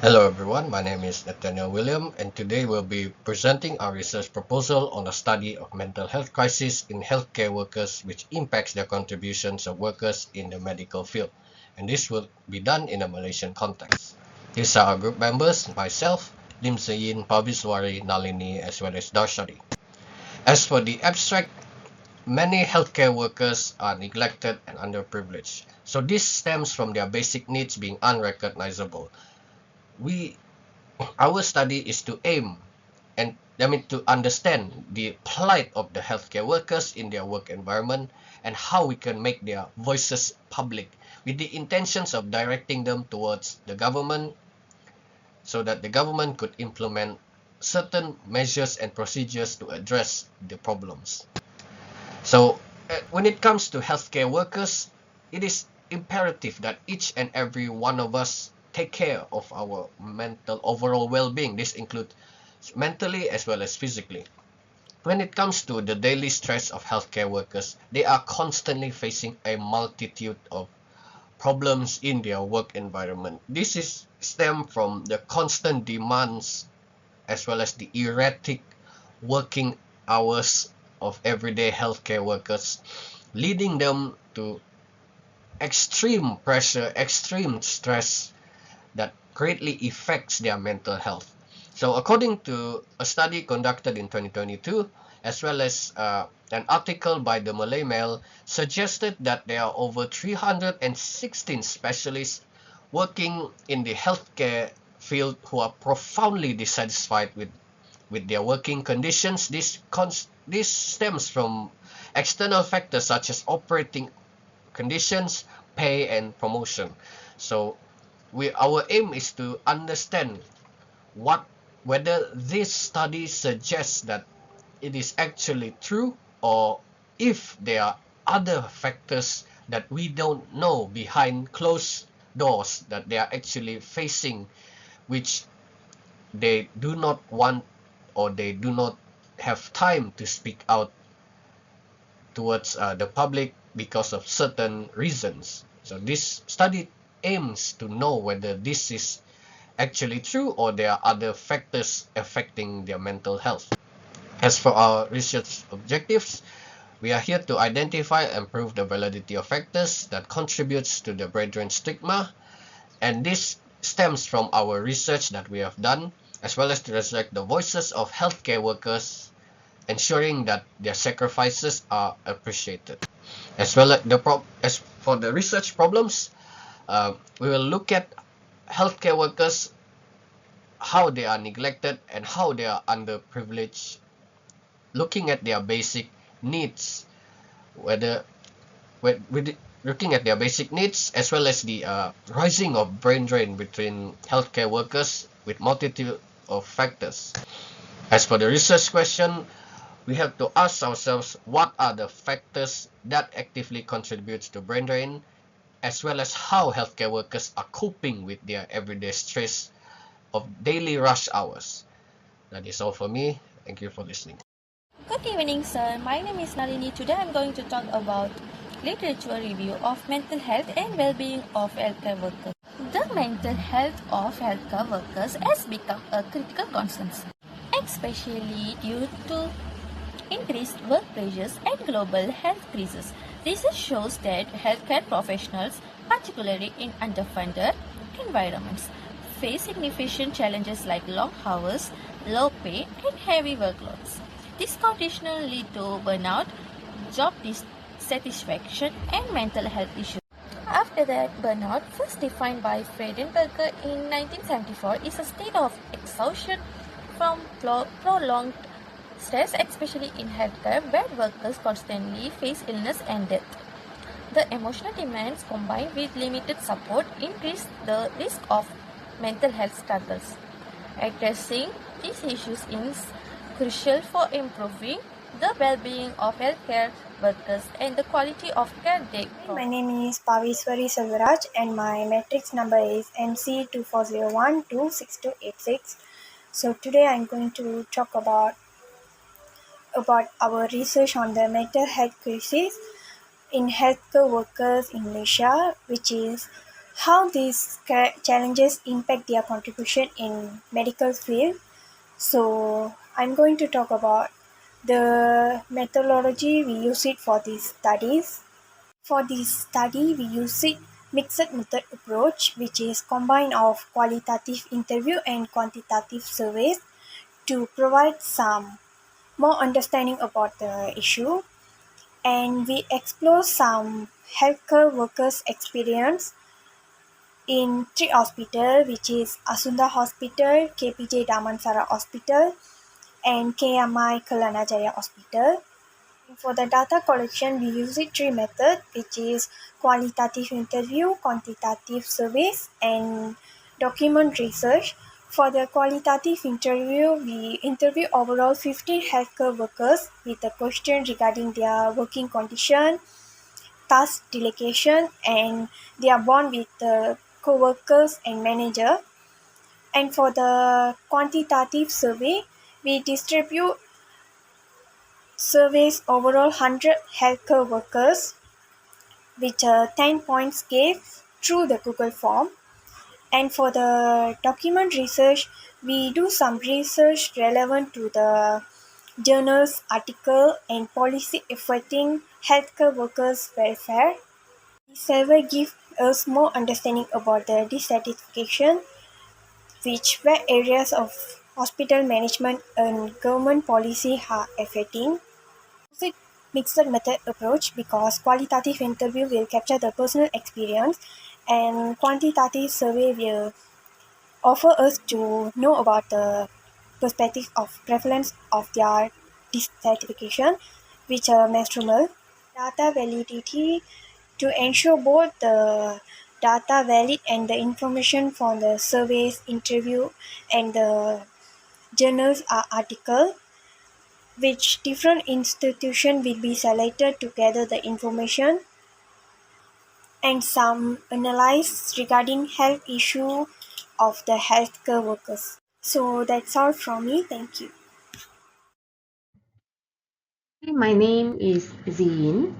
Hello everyone, my name is Nathaniel William and today we'll be presenting our research proposal on the study of mental health crisis in healthcare workers which impacts the contributions of workers in the medical field. And this will be done in a Malaysian context. These are our group members, myself, Lim Seyin, Pabiswari, Nalini as well as Darshadi. As for the abstract, many healthcare workers are neglected and underprivileged. So this stems from their basic needs being unrecognizable. We Our study is to aim and to understand the plight of the healthcare workers in their work environment and how we can make their voices public with the intentions of directing them towards the government so that the government could implement certain measures and procedures to address the problems. So when it comes to healthcare workers, it is imperative that each and every one of us take care of our mental overall well-being. This includes mentally as well as physically. When it comes to the daily stress of healthcare workers, they are constantly facing a multitude of problems in their work environment. This is stem from the constant demands as well as the erratic working hours of everyday healthcare workers, leading them to extreme pressure, extreme stress that greatly affects their mental health. So according to a study conducted in 2022, as well as an article by the Malay Mail, suggested that there are over 316 specialists working in the healthcare field who are profoundly dissatisfied with their working conditions. This stems from external factors such as operating conditions, pay, and promotion. So our aim is to understand what whether this study suggests that it is actually true or if there are other factors that we don't know behind closed doors that they are actually facing, which they do not want or they do not have time to speak out towards the public because of certain reasons. So this study aims to know whether this is actually true or there are other factors affecting their mental health. As for our research objectives, we are here to identify and prove the validity of factors that contributes to the brain drain stigma, and this stems from our research that we have done, as well as to reflect the voices of healthcare workers, ensuring that their sacrifices are appreciated. As for the research problems, we will look at healthcare workers, how they are neglected and how they are underprivileged, looking at their basic needs, whether with looking at their basic needs as well as the rising of brain drain between healthcare workers with multitude of factors. As for the research question, we have to ask ourselves what are the factors that actively contributes to brain drain, as well as how healthcare workers are coping with their everyday stress of daily rush hours. That is all for me. Thank you for listening. Good evening, sir. My name is Nalini. Today I'm going to talk about literature review of mental health and well-being of healthcare workers. The mental health of healthcare workers has become a critical concern, especially due to increased work pressures and global health crises. Research shows that healthcare professionals, particularly in underfunded environments, face significant challenges like long hours, low pay, and heavy workloads. This condition lead to burnout, job dissatisfaction, and mental health issues. After that, burnout, first defined by Friedenberger in 1974, is a state of exhaustion from prolonged stress, especially in healthcare, where workers constantly face illness and death. The emotional demands combined with limited support increase the risk of mental health struggles. Addressing these issues is crucial for improving the well-being of healthcare workers and the quality of care they provide. My name is Paviswari Selvaraj and my matrix number is MC2401262286. So today I'm going to talk about our research on the mental health crisis in healthcare workers in Malaysia, which is how these challenges impact their contribution in medical field. So I'm going to talk about the methodology we use it for these studies. For this study, we use it mixed method approach, which is combine of qualitative interview and quantitative surveys to provide some more understanding about the issue. And we explore some healthcare workers' experience in three hospitals, which is Asunda Hospital, KPJ Damansara Hospital, and KMI Kelanajaya Hospital. For the data collection, we use it three methods, which is qualitative interview, quantitative surveys, and document research. For the qualitative interview, we interview overall 50 healthcare workers with a question regarding their working condition, task delegation, and their bond with the co-workers and manager. And for the quantitative survey, we distribute surveys overall 100 healthcare workers with a 10 point scale through the Google form. And for the document research, we do some research relevant to the journals, article, and policy affecting healthcare workers' welfare. The survey gives us more understanding about the dissatisfaction, which where areas of hospital management and government policy are affecting. Use mixed method approach because qualitative interview will capture the personal experience and quantitative survey will offer us to know about the perspective of prevalence of their dissatisfaction which are measurable. Data validity to ensure both the data valid and the information from the surveys, interview and the journals or article which different institution will be selected to gather the information and some analysis regarding health issue of the healthcare workers. So that's all from me. Thank you. My name is Zin.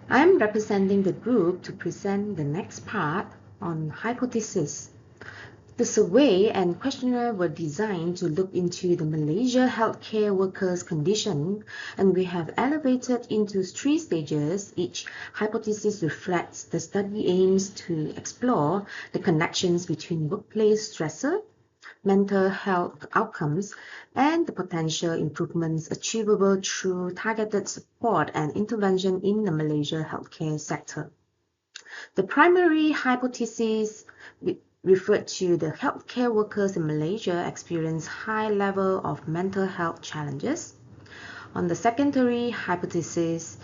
I'm representing the group to present the next part on hypothesis. The survey and questionnaire were designed to look into the Malaysia healthcare workers' condition, and we have elevated into three stages. Each hypothesis reflects the study aims to explore the connections between workplace stressor, mental health outcomes, and the potential improvements achievable through targeted support and intervention in the Malaysia healthcare sector. The primary hypothesis referred to the healthcare workers in Malaysia experience high level of mental health challenges. On the secondary hypothesis,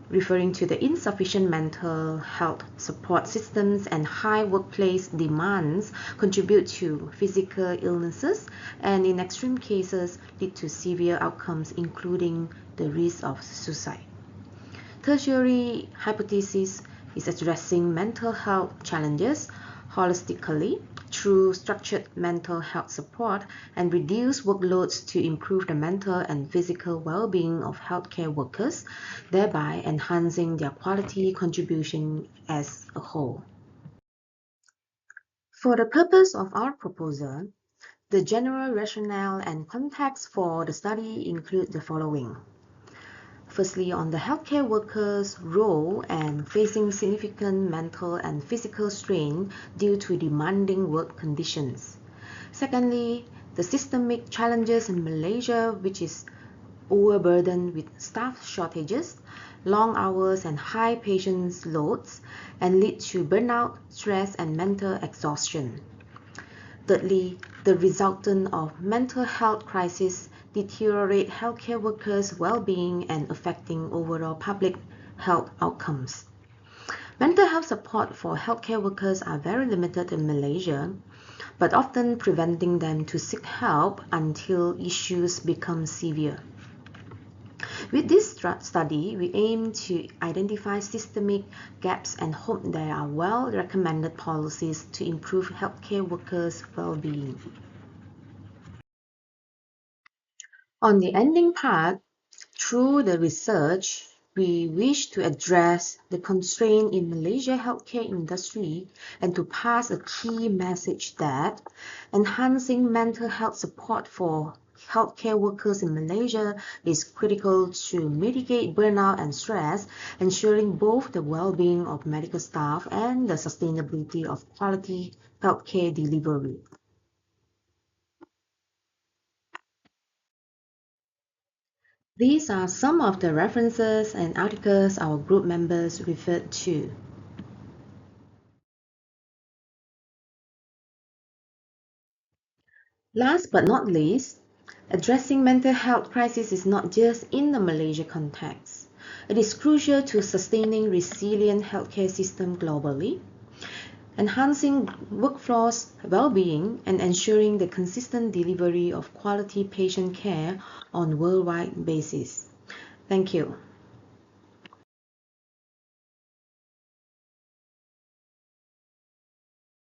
referring to the insufficient mental health support systems and high workplace demands contribute to physical illnesses and in extreme cases lead to severe outcomes including the risk of suicide. Tertiary hypothesis is addressing mental health challenges holistically through structured mental health support and reduce workloads to improve the mental and physical well-being of healthcare workers, thereby enhancing their quality contribution as a whole. For the purpose of our proposal, the general rationale and context for the study include the following. Firstly, on the healthcare workers' role and facing significant mental and physical strain due to demanding work conditions. Secondly, the systemic challenges in Malaysia, which is overburdened with staff shortages, long hours and high patient loads, and lead to burnout, stress, and mental exhaustion. Thirdly, the resultant of mental health crisis deteriorate healthcare workers' well-being and affecting overall public health outcomes. Mental health support for healthcare workers are very limited in Malaysia, but often preventing them to seek help until issues become severe. With this study, we aim to identify systemic gaps and hope there are well-recommended policies to improve healthcare workers' well-being. On the ending part, through the research, We wish to address the constraint in Malaysia healthcare industry and to pass a key message that enhancing mental health support for healthcare workers in Malaysia is critical to mitigate burnout and stress, ensuring both the well-being of medical staff and the sustainability of quality healthcare delivery. These are some of the references and articles our group members referred to. Last but not least, addressing mental health crisis is not just in the Malaysia context. It is crucial to sustaining resilient healthcare system globally, enhancing workforce well-being, and ensuring the consistent delivery of quality patient care on a worldwide basis. Thank you.